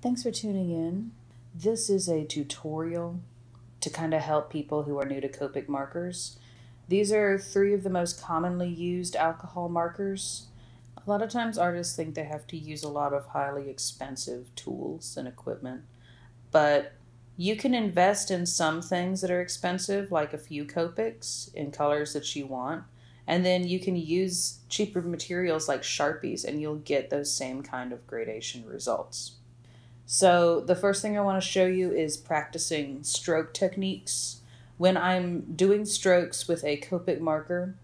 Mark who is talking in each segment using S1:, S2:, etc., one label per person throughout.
S1: Thanks for tuning in. This is a tutorial to kind of help people who are new to Copic markers. These are 3 of the most commonly used alcohol markers. A lot of times artists think they have to use a lot of highly expensive tools and equipment, but you can invest in some things that are expensive, like a few Copics in colors that you want, and then you can use cheaper materials like Sharpies and you'll get those same kind of gradation results. So the first thing I want to show you is practicing stroke techniques. When I'm doing strokes with a Copic marker,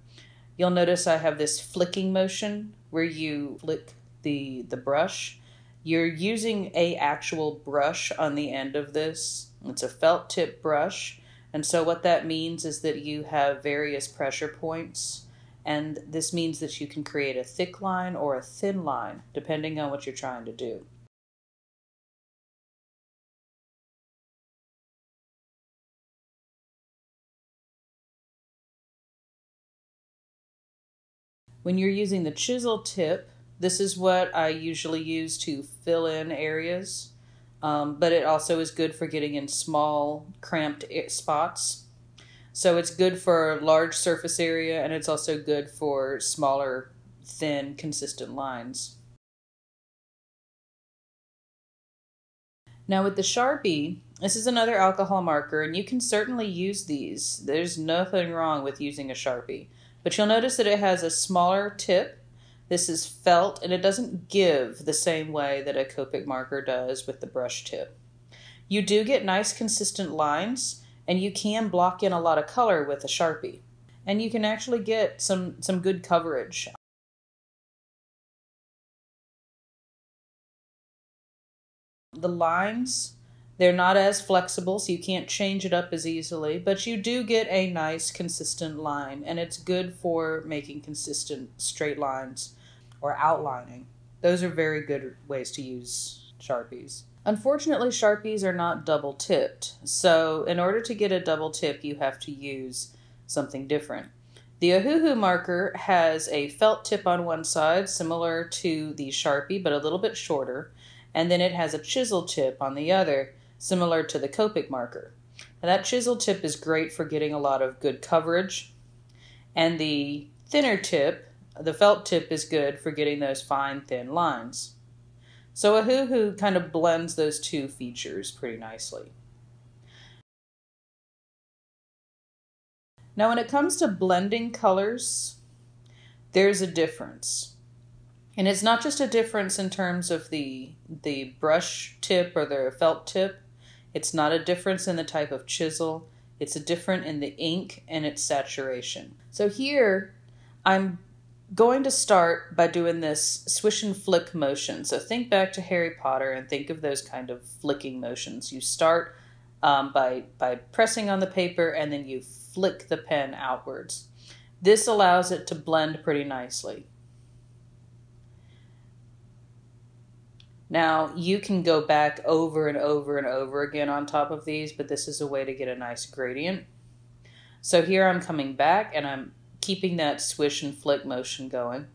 S1: you'll notice I have this flicking motion where you flick the brush. You're using an actual brush on the end of this. It's a felt tip brush. And so what that means is that you have various pressure points. And this means that you can create a thick line or a thin line, depending on what you're trying to do. When you're using the chisel tip, this is what I usually use to fill in areas, but it also is good for getting in small, cramped spots. So it's good for large surface area, and it's also good for smaller, thin, consistent lines. Now with the Sharpie, this is another alcohol marker, and you can certainly use these. There's nothing wrong with using a Sharpie. But you'll notice that it has a smaller tip. This is felt, and it doesn't give the same way that a Copic marker does with the brush tip. You do get nice consistent lines, and you can block in a lot of color with a Sharpie. And you can actually get some good coverage. The lines, they're not as flexible, so you can't change it up as easily, but you do get a nice consistent line, and it's good for making consistent straight lines or outlining. Those are very good ways to use Sharpies. Unfortunately, Sharpies are not double tipped, so in order to get a double tip, you have to use something different. The Ohuhu marker has a felt tip on one side, similar to the Sharpie, but a little bit shorter, and then it has a chisel tip on the other, similar to the Copic marker. Now that chisel tip is great for getting a lot of good coverage, and the thinner tip, the felt tip, is good for getting those fine, thin lines. So Ohuhu kind of blends those two features pretty nicely. Now when it comes to blending colors, there's a difference. And it's not just a difference in terms of the brush tip or the felt tip. It's not a difference in the type of chisel. It's a difference in the ink and its saturation. So here, I'm going to start by doing this swish and flick motion. So think back to Harry Potter and think of those kind of flicking motions. You start by pressing on the paper and then you flick the pen outwards. This allows it to blend pretty nicely. Now, you can go back over and over and over again on top of these, but this is a way to get a nice gradient. So here I'm coming back and I'm keeping that swish and flick motion going.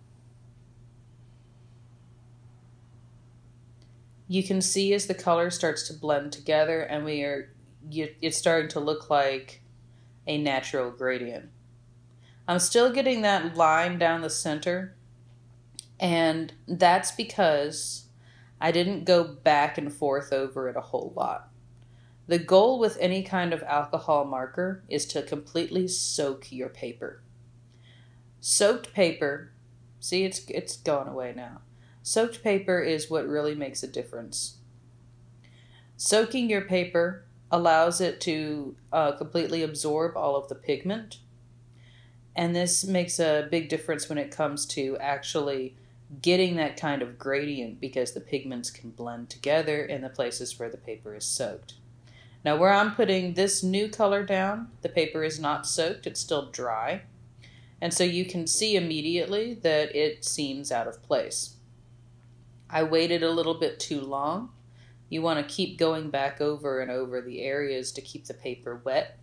S1: You can see as the color starts to blend together and it's starting to look like a natural gradient. I'm still getting that line down the center, and that's because I didn't go back and forth over it a whole lot. The goal with any kind of alcohol marker is to completely soak your paper. Soaked paper, see, it's going away now. Soaked paper is what really makes a difference. Soaking your paper allows it to completely absorb all of the pigment, and this makes a big difference when it comes to actually getting that kind of gradient because the pigments can blend together in the places where the paper is soaked. Now where I'm putting this new color down, the paper is not soaked, it's still dry. And so you can see immediately that it seems out of place. I waited a little bit too long. You want to keep going back over and over the areas to keep the paper wet.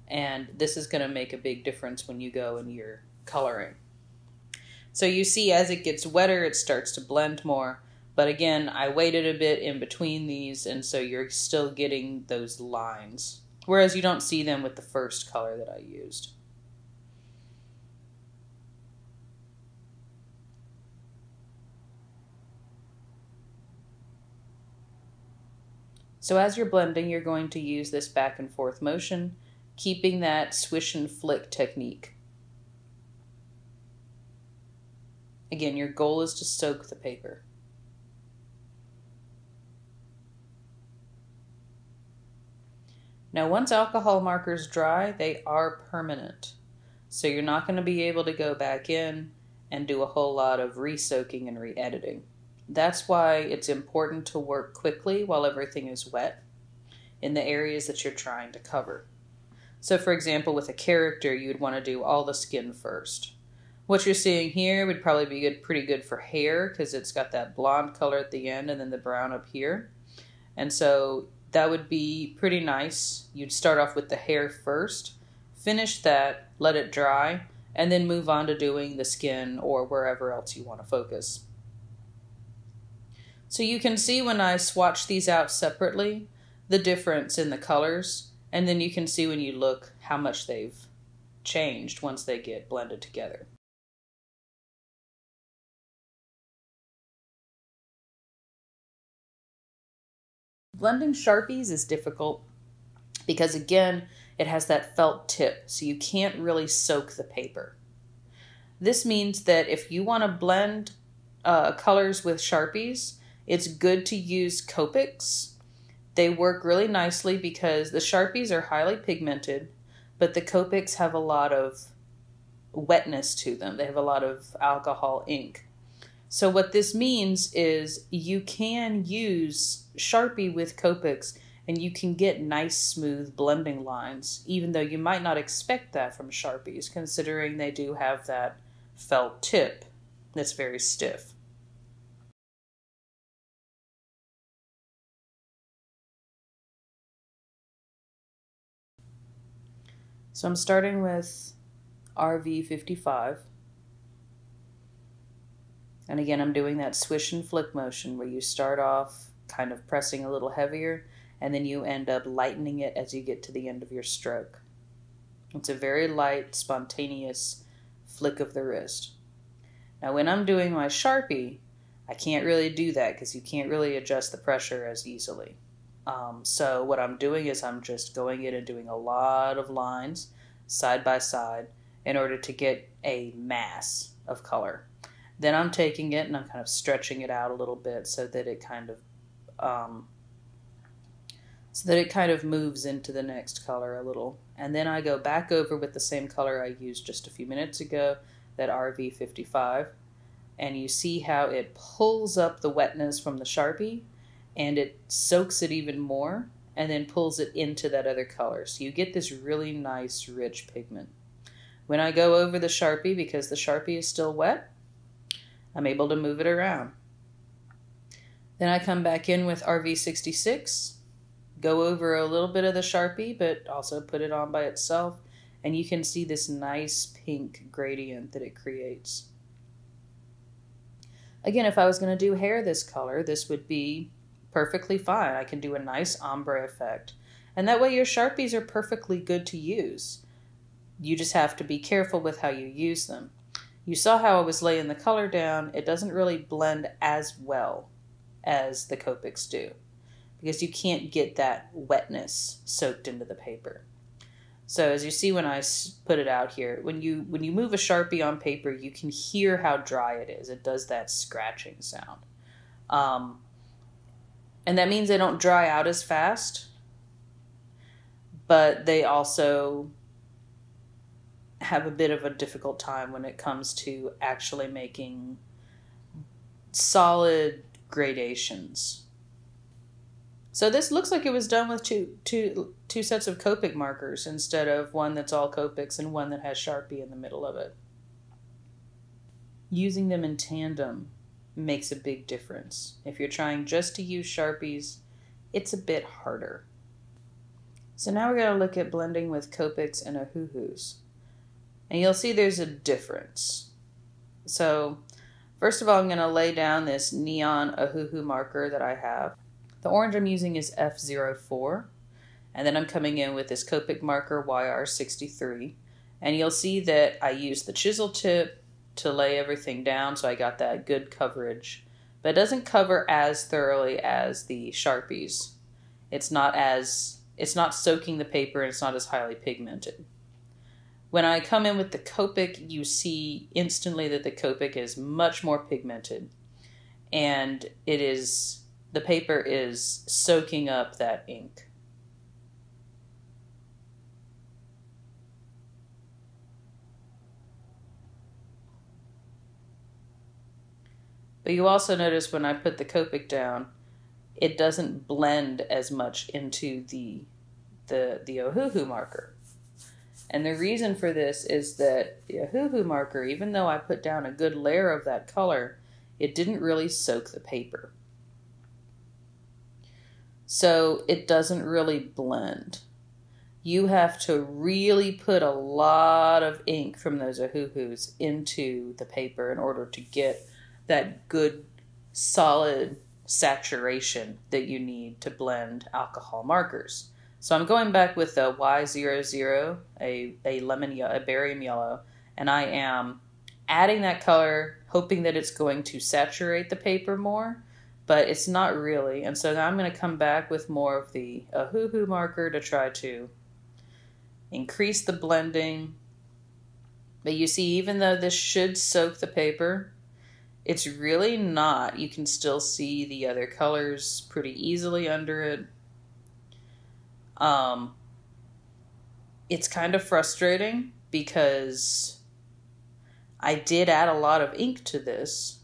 S1: And this is going to make a big difference when you go and you're coloring. So you see as it gets wetter, it starts to blend more. But again, I waited a bit in between these, and so you're still getting those lines. Whereas you don't see them with the first color that I used. So as you're blending, you're going to use this back and forth motion, keeping that swish and flick technique. Again, your goal is to soak the paper. Now, once alcohol markers dry, they are permanent. So you're not going to be able to go back in and do a whole lot of re-soaking and re-editing. That's why it's important to work quickly while everything is wet in the areas that you're trying to cover. So for example, with a character, you'd want to do all the skin first. What you're seeing here would probably be pretty good for hair because it's got that blonde color at the end and then the brown up here. And so that would be pretty nice. You'd start off with the hair first, finish that, let it dry, and then move on to doing the skin or wherever else you want to focus. So you can see when I swatch these out separately, the difference in the colors, and then you can see when you look how much they've changed once they get blended together. Blending Sharpies is difficult because again, it has that felt tip, so you can't really soak the paper. This means that if you want to blend colors with Sharpies, it's good to use Copics. They work really nicely because the Sharpies are highly pigmented, but the Copics have a lot of wetness to them. They have a lot of alcohol ink. So what this means is you can use Sharpie with Copics and you can get nice smooth blending lines, even though you might not expect that from Sharpies, considering they do have that felt tip that's very stiff. So I'm starting with RV55. And again, I'm doing that swish and flick motion where you start off kind of pressing a little heavier and then you end up lightening it as you get to the end of your stroke. It's a very light, spontaneous flick of the wrist. Now when I'm doing my Sharpie, I can't really do that because you can't really adjust the pressure as easily. So what I'm doing is I'm just going in and doing a lot of lines side by side in order to get a mass of color. Then I'm taking it and I'm kind of stretching it out a little bit so that it kind of moves into the next color a little. And then I go back over with the same color I used just a few minutes ago, that RV55, and you see how it pulls up the wetness from the Sharpie and it soaks it even more and then pulls it into that other color. So you get this really nice, rich pigment. When I go over the Sharpie, because the Sharpie is still wet, I'm able to move it around. Then I come back in with RV66, go over a little bit of the Sharpie, but also put it on by itself, and you can see this nice pink gradient that it creates. Again, if I was going to do hair this color, this would be perfectly fine. I can do a nice ombre effect. And that way your Sharpies are perfectly good to use. You just have to be careful with how you use them. You saw how I was laying the color down. It doesn't really blend as well as the Copics do because you can't get that wetness soaked into the paper. So as you see when I put it out here, when you move a Sharpie on paper, you can hear how dry it is. It does that scratching sound. And that means they don't dry out as fast, but they also have a bit of a difficult time when it comes to actually making solid gradations. So this looks like it was done with two sets of Copic markers instead of one that's all Copics and one that has Sharpie in the middle of it. Using them in tandem makes a big difference. If you're trying just to use Sharpies, it's a bit harder. So now we're going to look at blending with Copics and Ohuhus. And you'll see there's a difference. So First of all, I'm going to lay down this neon Ohuhu marker that I have. The orange I'm using is F04. And then I'm coming in with this Copic marker YR63. And you'll see that I used the chisel tip to lay everything down, so I got that good coverage. But it doesn't cover as thoroughly as the Sharpies. It's not soaking the paper, and it's not as highly pigmented. When I come in with the Copic, you see instantly that the Copic is much more pigmented. And the paper is soaking up that ink. But you also notice when I put the Copic down, it doesn't blend as much into the Ohuhu marker. And the reason for this is that the Ohuhu marker, even though I put down a good layer of that color, it didn't really soak the paper. So it doesn't really blend. You have to really put a lot of ink from those Ohuhus into the paper in order to get that good solid saturation that you need to blend alcohol markers. So I'm going back with the Y00, a barium yellow, and I am adding that color, hoping that it's going to saturate the paper more, but it's not really. And so now I'm going to come back with more of the Ohuhu marker to try to increase the blending. But you see, even though this should soak the paper, it's really not. You can still see the other colors pretty easily under it. It's kind of frustrating because I did add a lot of ink to this,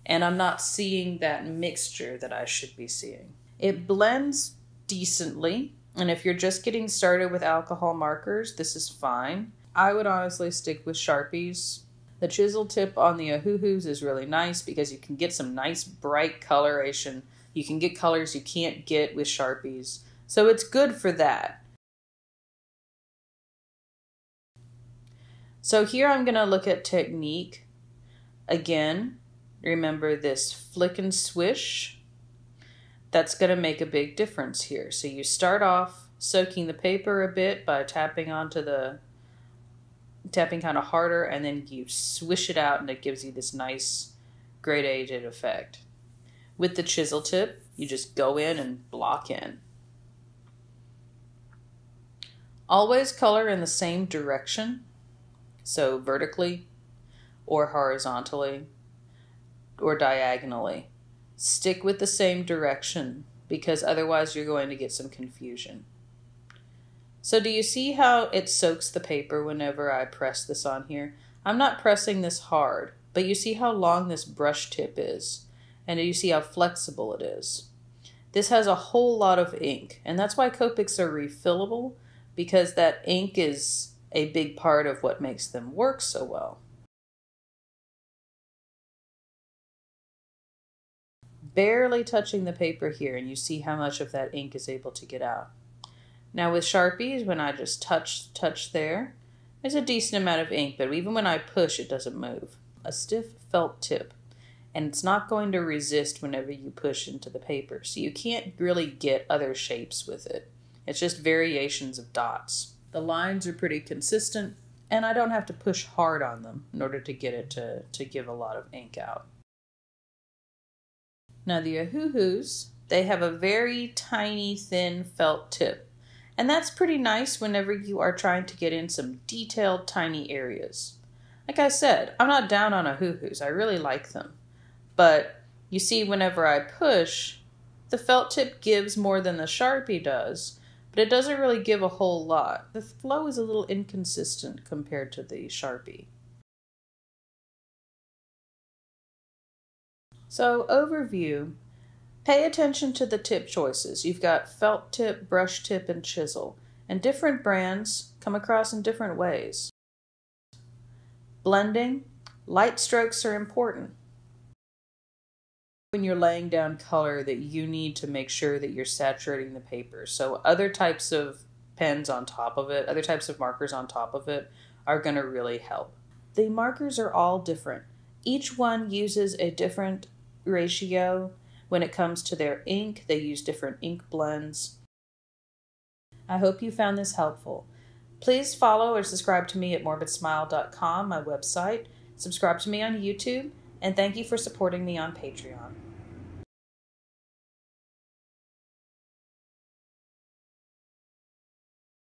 S1: and I'm not seeing that mixture that I should be seeing. It blends decently, and if you're just getting started with alcohol markers, this is fine. I would honestly stick with Sharpies. The chisel tip on the Ohuhus is really nice because you can get some nice bright coloration. You can get colors you can't get with Sharpies. So it's good for that. So here I'm going to look at technique. Again, remember this flick and swish. That's going to make a big difference here. So you start off soaking the paper a bit by tapping kind of harder, and then you swish it out and it gives you this nice gradated effect. With the chisel tip, you just go in and block in. Always color in the same direction, so vertically or horizontally or diagonally. Stick with the same direction because otherwise you're going to get some confusion. So do you see how it soaks the paper whenever I press this on here? I'm not pressing this hard, but you see how long this brush tip is, and you see how flexible it is. This has a whole lot of ink, and that's why Copics are refillable, because that ink is a big part of what makes them work so well. Barely touching the paper here, and you see how much of that ink is able to get out. Now with Sharpies, when I just touch there, there's a decent amount of ink, but even when I push, it doesn't move. A stiff felt tip, and it's not going to resist whenever you push into the paper, so you can't really get other shapes with it. It's just variations of dots. The lines are pretty consistent, and I don't have to push hard on them in order to get it to give a lot of ink out. Now the Ohuhus, they have a very tiny, thin felt tip. And that's pretty nice whenever you are trying to get in some detailed, tiny areas. Like I said, I'm not down on Ohuhus. I really like them. But you see, whenever I push, the felt tip gives more than the Sharpie does, but it doesn't really give a whole lot. The flow is a little inconsistent compared to the Sharpie. So, overview. Pay attention to the tip choices. You've got felt tip, brush tip, and chisel. And different brands come across in different ways. Blending. Light strokes are important. When you're laying down color, that you need to make sure that you're saturating the paper. So other types of pens on top of it, other types of markers on top of it are going to really help. The markers are all different. Each one uses a different ratio when it comes to their ink. They use different ink blends. I hope you found this helpful. Please follow or subscribe to me at morbidsmile.com, my website. Subscribe to me on YouTube, and thank you for supporting me on Patreon.